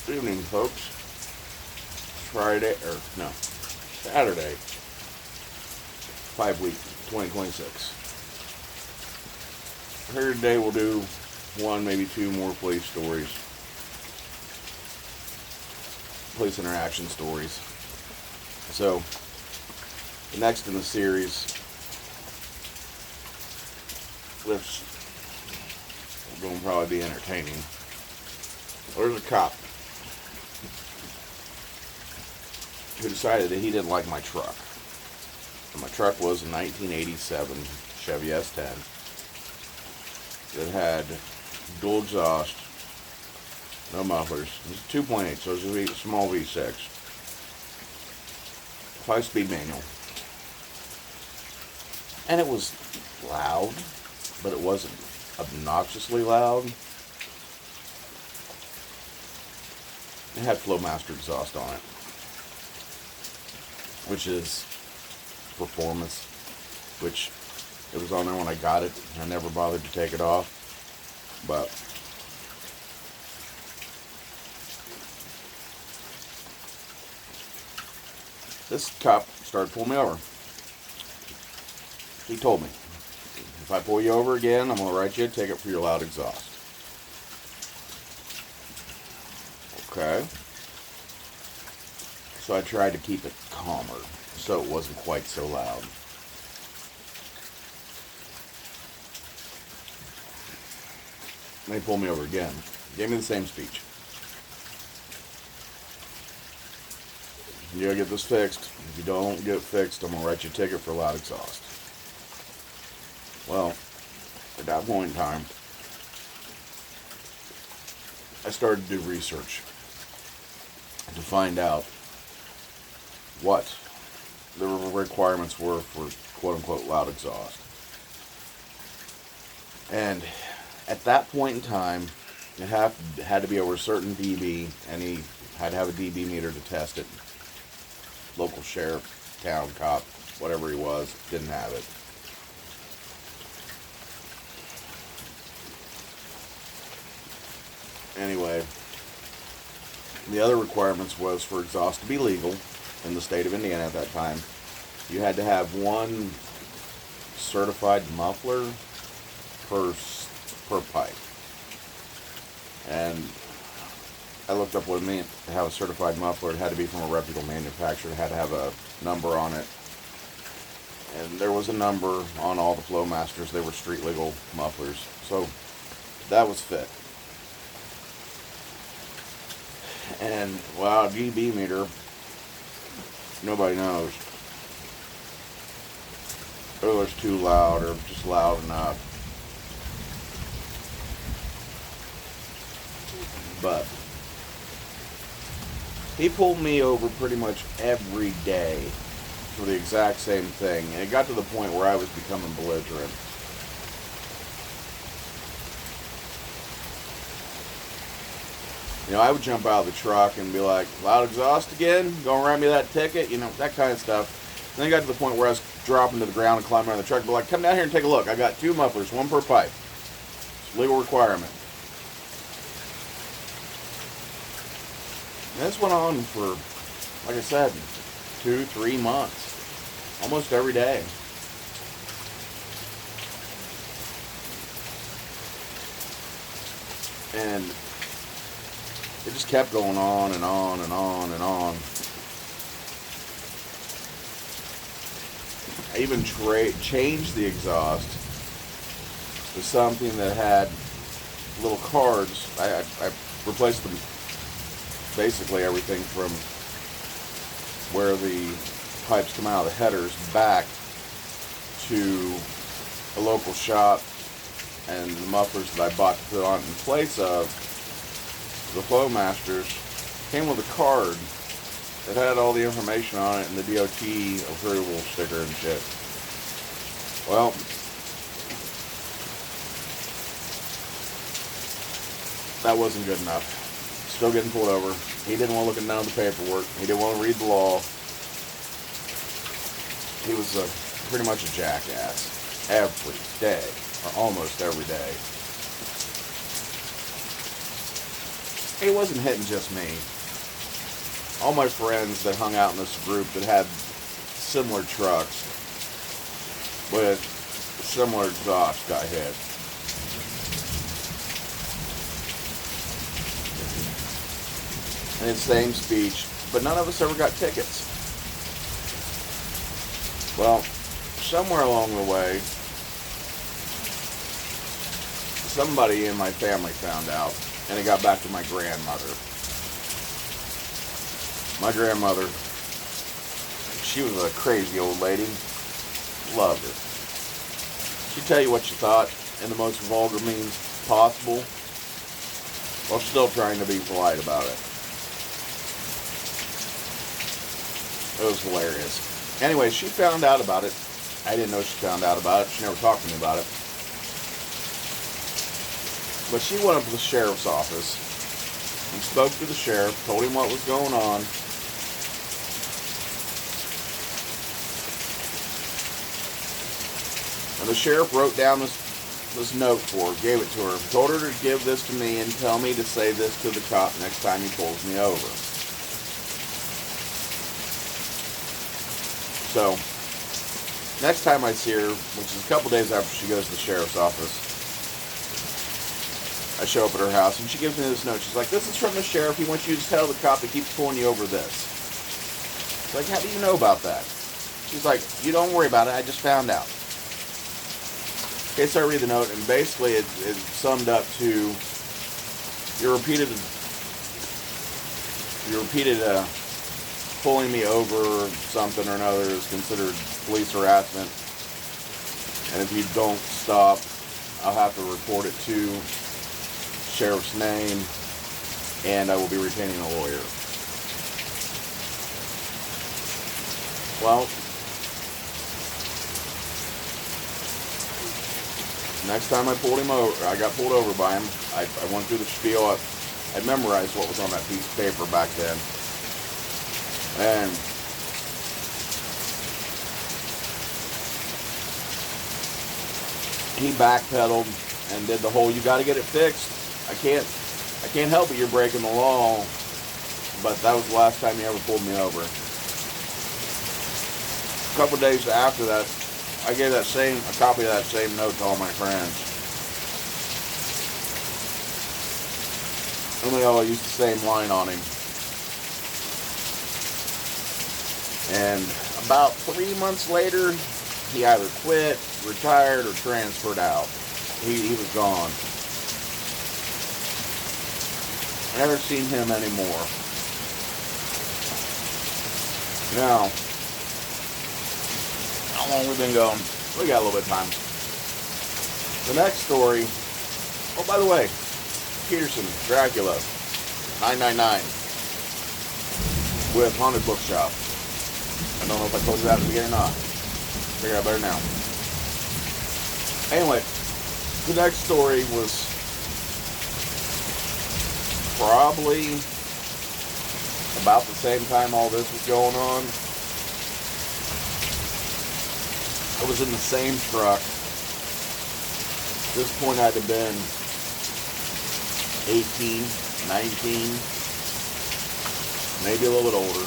Good evening, folks. Saturday, 5 week, 2026. Here today we'll do one, maybe two more police stories. Police interaction stories. So, the next in the series, which will probably be entertaining. There's a cop who decided that he didn't like my truck. And my truck was a 1987 Chevy S10 that had dual exhaust, no mufflers. It was 2.8, so it was a small V6. 5-speed manual. And it was loud, but it wasn't obnoxiously loud. It had Flowmaster exhaust on it, which is performance, which it was on there when I got it. I never bothered to take it off, but this cop started pulling me over. He told me, if I pull you over again, I'm going to write you a ticket for your loud exhaust. Okay. So I tried to keep it calmer, so it wasn't quite so loud. And they pulled me over again. Gave me the same speech. You gotta get this fixed. If you don't get it fixed, I'm gonna write you a ticket for loud exhaust. Well, at that point in time, I started to do research to find out what the requirements were for quote-unquote loud exhaust. And at that point in time, it had to be over a certain dB, and he had to have a dB meter to test it. Local sheriff, town cop, whatever he was, didn't have it. Anyway, the other requirements was for exhaust to be legal in the state of Indiana at that time. You had to have one certified muffler per pipe. And I looked up what it meant to have a certified muffler. It had to be from a reputable manufacturer. It had to have a number on it. And there was a number on all the Flowmasters. They were street legal mufflers. So that was fit. And wow, dB meter, nobody knows whether it's too loud or just loud enough. But he pulled me over pretty much every day for the exact same thing, and it got to the point where I was becoming belligerent. You know, I would jump out of the truck and be like, loud exhaust again? Gonna write me that ticket? You know, that kind of stuff. And then it got to the point where I was dropping to the ground and climbing out of the truck, but like, come down here and take a look. I got 2 mufflers, 1 per pipe. It's a legal requirement. And this went on for, like I said, 2-3 months. Almost every day. And it just kept going on and on and on and on. I even changed the exhaust to something that had little cards. I replaced them, basically everything from where the pipes come out of the headers back to a local shop, and the mufflers that I bought to put on in place of the Flowmasters came with a card that had all the information on it and the DOT approval sticker and shit. Well, that wasn't good enough. Still getting pulled over. He didn't want to look at none of the paperwork. He didn't want to read the law. He was pretty much a jackass every day, or almost every day. it wasn't hitting just me. All my friends that hung out in this group that had similar trucks with similar exhaust got hit. And it's same speech, but none of us ever got tickets. Well, somewhere along the way, somebody in my family found out, and it got back to my grandmother. My grandmother, she was a crazy old lady. Loved her. She'd tell you what she thought in the most vulgar means possible, while still trying to be polite about it. It was hilarious. Anyway, she found out about it. I didn't know she found out about it. She never talked to me about it. But she went up to the sheriff's office and spoke to the sheriff, told him what was going on. And the sheriff wrote down this note for her, gave it to her, told her to give this to me and tell me to say this to the cop next time he pulls me over. So, next time I see her, which is a couple days after she goes to the sheriff's office, I show up at her house and she gives me this note. She's like, "This is from the sheriff. He wants you to tell the cop he keeps pulling you over this." It's like, "How do you know about that?" She's like, "You don't worry about it. I just found out." Okay, so I read the note, and basically it summed up to your repeated pulling me over something or another is considered police harassment, and if you don't stop, I'll have to report it to sheriff's name, and I will be retaining a lawyer. Well, next time I got pulled over by him, I went through the spiel. I memorized what was on that piece of paper back then. And he backpedaled and did the whole, "You got to get it fixed. I can't help it. You're breaking the law." But that was the last time he ever pulled me over. A couple days after that, I gave a copy of that same note to all my friends. And they all used the same line on him. And about 3 months later, he either quit, retired, or transferred out. He was gone. I never seen him anymore. Now, how long we been going? We got a little bit of time. The next story, oh, by the way, Peterson, Dracula, 999, with Haunted Bookshop. I don't know if I told you that at the beginning or not. Figure out better now. Anyway, the next story was probably about the same time all this was going on. I was in the same truck. At this point I'd have been 18, 19, maybe a little bit older.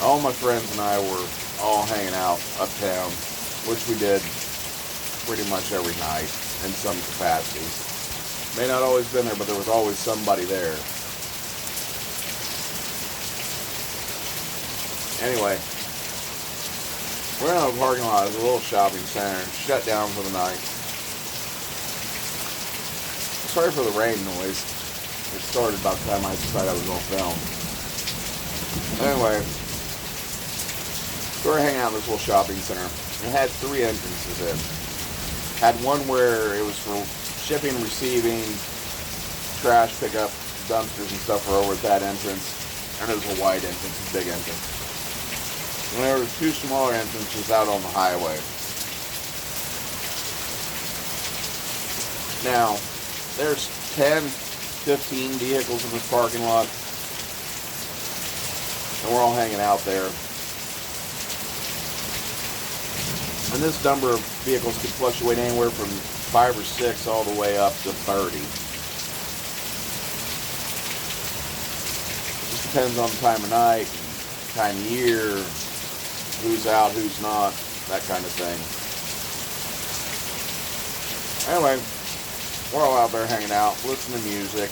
All my friends and I were all hanging out uptown, which we did pretty much every night in some capacity. May not always been there, but there was always somebody there. Anyway, we're in a parking lot. It's a little shopping center, shut down for the night. Sorry for the rain noise. It started about the time I decided I was going to film. Anyway, we were hanging out in this little shopping center. It had 3 entrances in. Had one where it was for shipping and receiving, trash pickup, dumpsters and stuff were over at that entrance. And it was a wide entrance, a big entrance. And there were 2 smaller entrances out on the highway. Now, there's 10, 15 vehicles in this parking lot. And we're all hanging out there. And this number of vehicles could fluctuate anywhere from 5 or 6 all the way up to 30. Depends on the time of night, time of year, who's out, who's not, that kind of thing. Anyway, we're all out there hanging out, listening to music,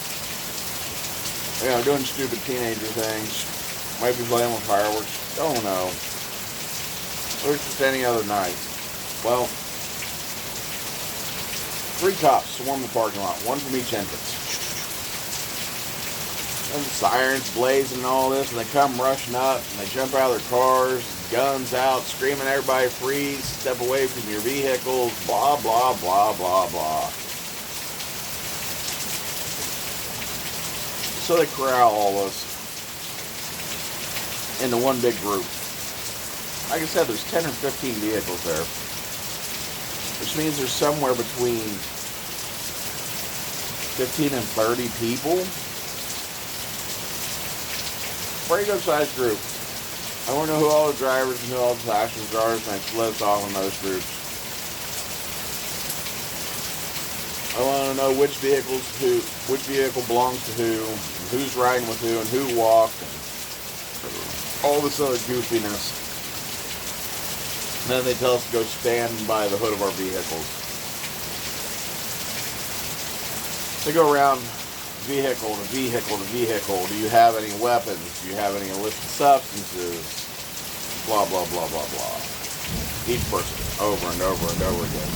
doing stupid teenager things. Might be playing with fireworks, don't know. Or it's just any other night. Well, 3 cops swarm the parking lot, one from each entrance. And the sirens blazing and all this, and they come rushing up, and they jump out of their cars, guns out, screaming, everybody freeze, step away from your vehicles, blah, blah, blah, blah, blah. So they corral all of us into one big group. Like I said, there's 10 or 15 vehicles there, which means there's somewhere between 15 and 30 people. Pretty good sized group. I want to know who all the drivers and who all the passengers are, and I split off in those groups. I want to know which vehicle belongs to who, and who's riding with who, and who walked, and all this other goofiness. And then they tell us to go stand by the hood of our vehicles. They go around vehicle to vehicle to vehicle. Do you have any weapons? Do you have any illicit substances? Blah, blah, blah, blah, blah. Each person, over and over and over again.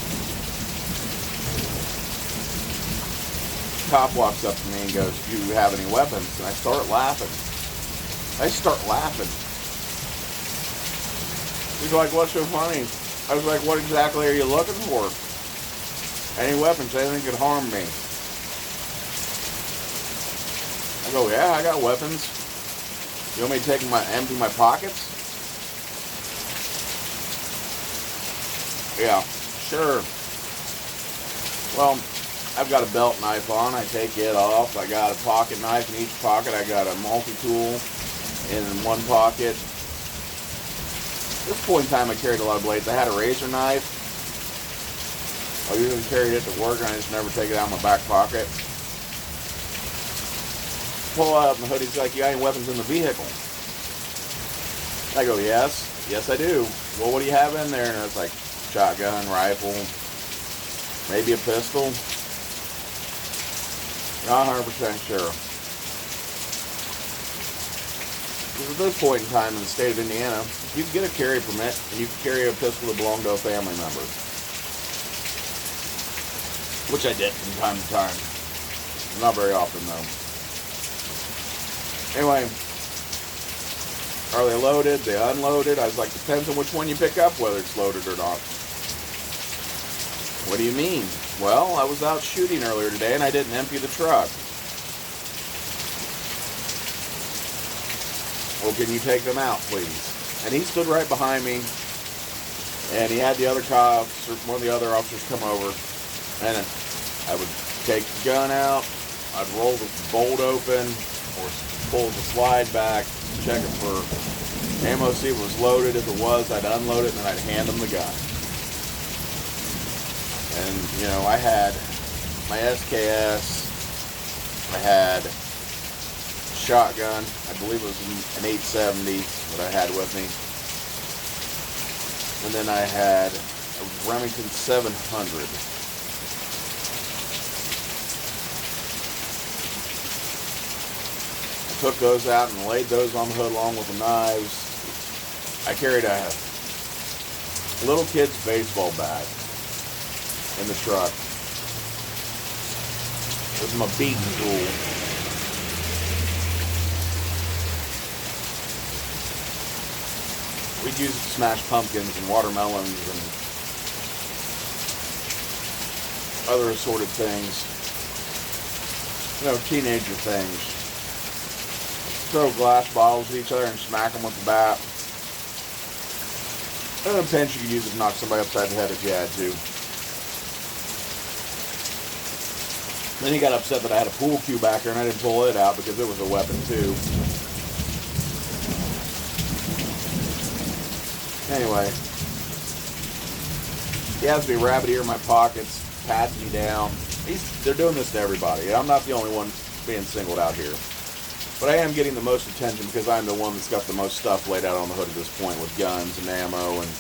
Cop walks up to me and goes, do you have any weapons? And I start laughing. He's like, what's so funny? I was like, what exactly are you looking for? Any weapons, anything could harm me. I go, yeah, I got weapons. You want me to empty my pockets? Yeah, sure. Well, I've got a belt knife on. I take it off. I got a pocket knife in each pocket. I got a multi-tool in one pocket. At this point in time, I carried a lot of blades. I had a razor knife. I usually carried it to work, and I just never take it out of my back pocket. Pull out my hood. He's like, you got any weapons in the vehicle? I go, yes I do. Well, what do you have in there? And it's like shotgun, rifle, maybe a pistol. Not 100% sure. Because at this point in time in the state of Indiana, you can get a carry permit and you can carry a pistol that belonged to a family member. Which I did from time to time. Not very often though. Anyway, are they loaded? They unloaded? I was like, depends on which one you pick up, whether it's loaded or not. What do you mean? Well, I was out shooting earlier today and I didn't empty the truck. Well, can you take them out, please? And he stood right behind me, and he had the other cops, or one of the other officers, come over, and I would take the gun out, I'd roll the bolt open, or pull the slide back, check it for ammo, see if it was loaded. If it was, I'd unload it, and then I'd hand them the gun. And, I had my SKS, I had shotgun, I believe it was an 870 that I had with me, and then I had a Remington 700. I took those out and laid those on the hood along with the knives. I carried a little kid's baseball bat in the truck. This is my beating tool. We'd use it to smash pumpkins and watermelons and other assorted things. Teenager things. Throw glass bottles at each other and smack them with the bat. And a pinch you could use it to knock somebody upside the head if you had to. Then he got upset that I had a pool cue back there and I didn't pull it out because it was a weapon too. Anyway, he has me rabbit ear in my pockets, pats me down. They're doing this to everybody. I'm not the only one being singled out here. But I am getting the most attention because I'm the one that's got the most stuff laid out on the hood at this point, with guns and ammo and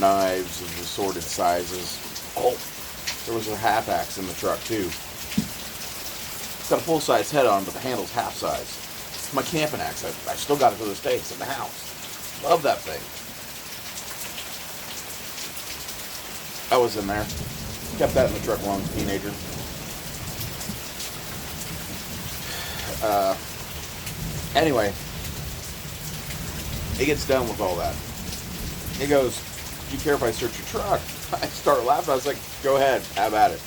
knives of assorted sizes. Oh, there was a half axe in the truck too. It's got a full-size head on, but the handle's half-size. It's my camping axe. I still got it to this day. It's in the house. Love that thing. I was in there. Kept that in the truck long as a teenager. Anyway, he gets done with all that. He goes, "Do you care if I search your truck?" I start laughing. I was like, "Go ahead, have at it."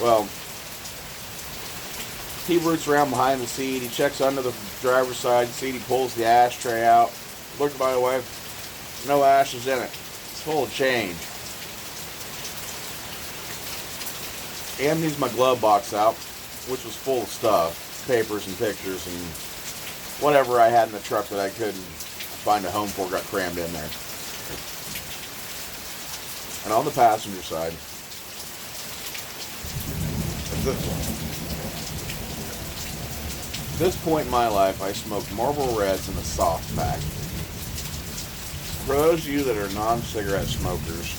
Well, he roots around behind the seat. He checks under the driver's side seat. He pulls the ashtray out. Looked by the way, no ashes in it. It's full of change. He empties my glove box out, which was full of stuff, papers and pictures and whatever I had in the truck that I couldn't find a home for got crammed in there. And on the passenger side, at this point in my life, I smoked Marlboro Reds in a soft pack. For those of you that are non-cigarette smokers,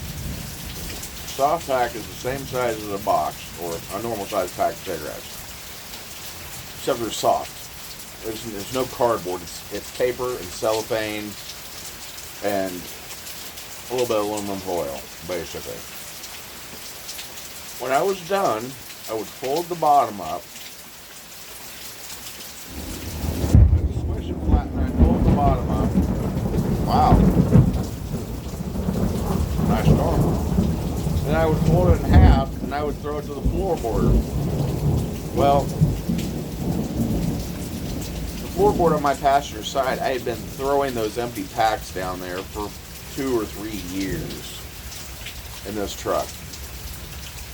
soft pack is the same size as a box or a normal size pack of cigarettes, except they're soft. There's no cardboard. It's paper and cellophane and a little bit of aluminum foil, basically. When I was done, I would fold the bottom up, squish it flat, and I'd fold the bottom up. Wow. Nice storm. Then I would fold it in half, and I would throw it to the floorboard. Well, the floorboard on my passenger side, I had been throwing those empty packs down there for 2 or 3 years in this truck.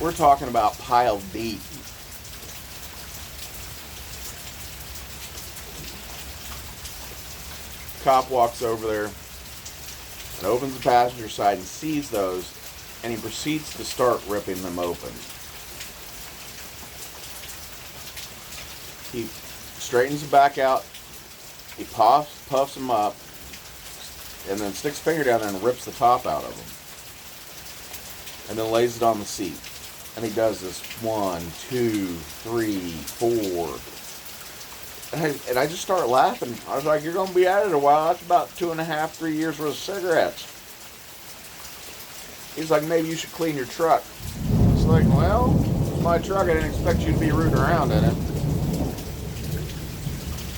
We're talking about piled deep. Cop walks over there and opens the passenger side and sees those, and he proceeds to start ripping them open. He straightens the back out, he puffs them up, and then sticks his finger down there and rips the top out of them. And then lays it on the seat. And he does this 1, 2, 3, 4. And I just start laughing. I was like, "You're going to be at it a while. That's about 2.5, 3 years worth of cigarettes." He's like, "Maybe you should clean your truck." It's like, "Well, it's my truck. I didn't expect you to be rooting around in it."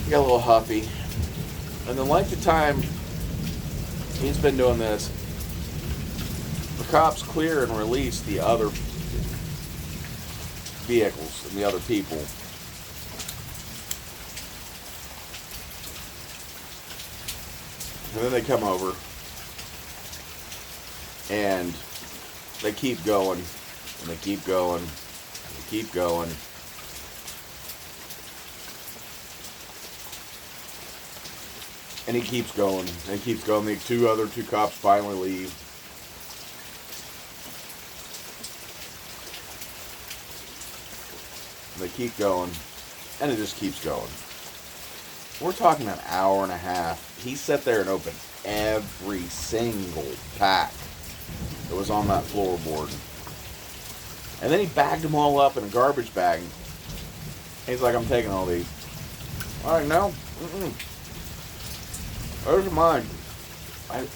He got a little huffy. And the length of time he's been doing this, the cops clear and release the other vehicles and the other people. And then they come over and they keep going and they keep going and they keep going. And he keeps going and he keeps going. The two cops finally leave. They keep going, and it just keeps going. We're talking an hour and a half. He sat there and opened every single pack that was on that floorboard. And then he bagged them all up in a garbage bag. He's like, "I'm taking all these." "All right, no. Those are mine." I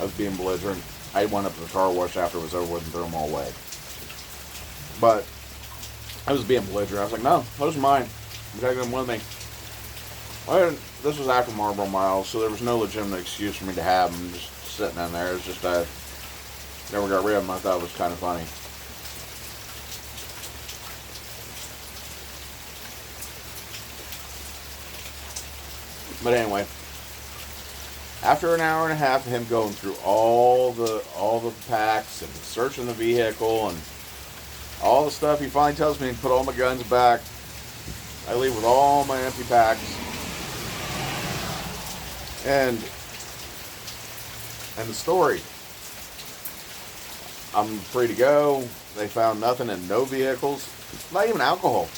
was being belligerent. I went up to the car wash after it was over with and threw them all away. But I was being belligerent. I was like, "No, those are mine. I'm taking them with me." Well, this was after Marlboro Miles, so there was no legitimate excuse for me to have them just sitting in there. It's just I never got rid of them. I thought it was kind of funny. But anyway, after an hour and a half of him going through all the packs and searching the vehicle and all the stuff, he finally tells me to put all my guns back. I leave with all my empty packs. And the story. I'm free to go. They found nothing in no vehicles. Not even alcohol.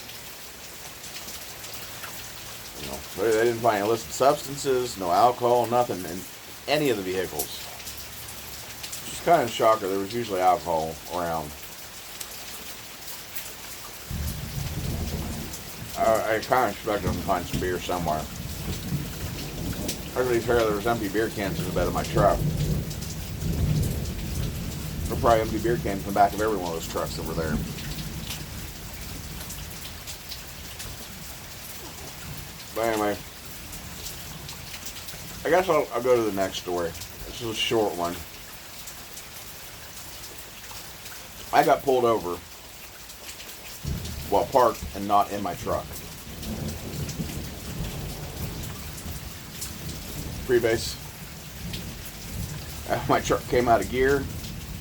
They didn't find illicit substances, no alcohol, nothing in any of the vehicles. Which is kind of a shocker. There was usually alcohol around. I kind of expected them to find some beer somewhere. To be fair, there was empty beer cans in the bed of my truck. There were probably empty beer cans in the back of every one of those trucks that were there. But anyway, I guess I'll go to the next story. This is a short one. I got pulled over while parked and not in my truck. Freebase. My truck came out of gear,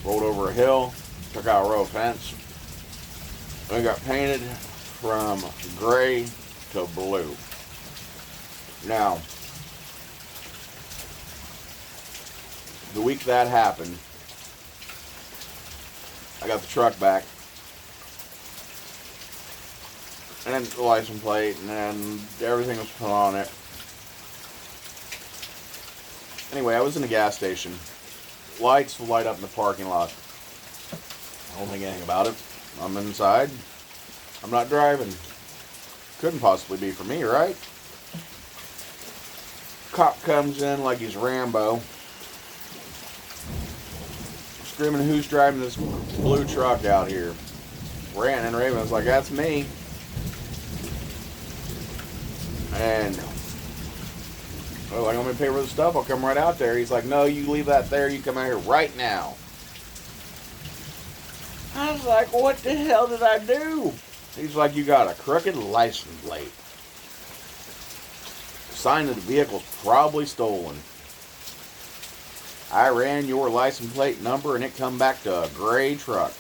rolled over a hill, took out a row of fence, and got painted from gray to blue. Now, the week that happened, I got the truck back, and then the license plate, and then everything was put on it. Anyway, I was in a gas station. Lights light up in the parking lot. I don't think anything about it. I'm inside. I'm not driving. Couldn't possibly be for me, right? Cop comes in like he's Rambo, screaming, "Who's driving this blue truck out here?" Ranting and raving. I was like, "That's me." And like, "I'm gonna pay for the stuff. I'll come right out there." He's like, "No, you leave that there. You come out here right now." I was like, "What the hell did I do?" He's like, "You got a crooked license plate. Sign of the vehicle's probably stolen. I ran your license plate number and it come back to a gray truck."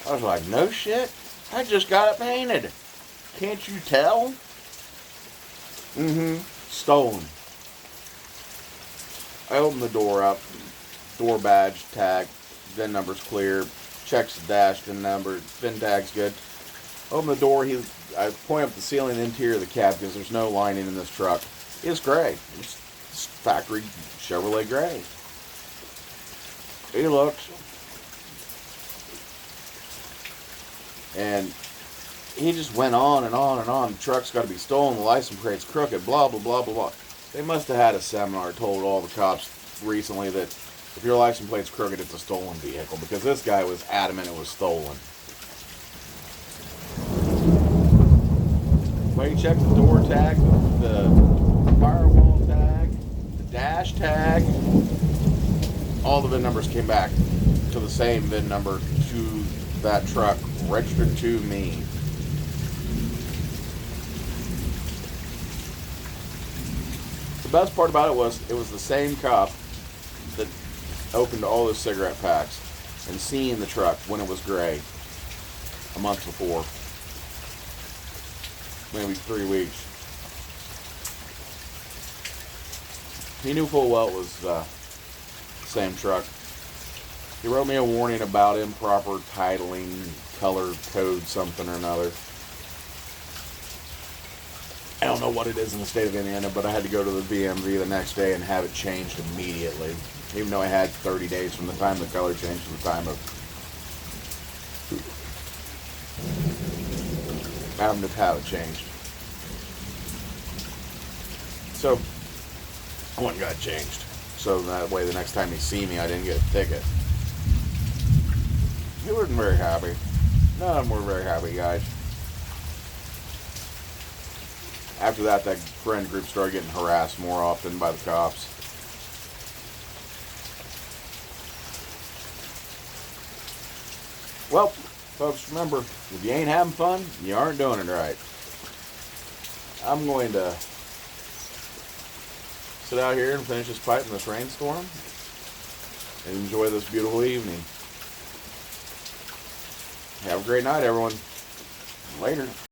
I was like, "No shit. I just got it painted. Can't you tell?" Stolen. I open the door up. Door badge, tag, VIN number's clear. Checks the dash, VIN number, VIN tag's good. Open the door. I point up the ceiling interior of the cab because there's no lining in this truck. It's gray. It's factory Chevrolet gray. He looks. And he just went on and on and on. The truck's got to be stolen. The license plate's crooked. Blah, blah, blah, blah, blah. They must have had a seminar, told all the cops recently that if your license plate's crooked, it's a stolen vehicle. Because this guy was adamant it was stolen. Well, he checked the door tag, the firewall tag, the dash tag. All the VIN numbers came back to the same VIN number to that truck, registered to me. The best part about it was the same cop that opened all those cigarette packs and seen the truck when it was gray a month before. Maybe 3 weeks. He knew full well it was the same truck. He wrote me a warning about improper titling, color code, something or another. I don't know what it is in the state of Indiana, but I had to go to the VMV the next day and have it changed immediately. Even though I had 30 days from the time the color changed to the time of having to have it changed. So, I went and got it changed. So that way the next time he see me, I didn't get a ticket. He wasn't very happy. None of them were very happy, guys. After that friend group started getting harassed more often by the cops. Well, folks, remember, if you ain't having fun, you aren't doing it right. I'm going to sit out here and finish this pipe in this rainstorm and enjoy this beautiful evening. Have a great night, everyone. Later.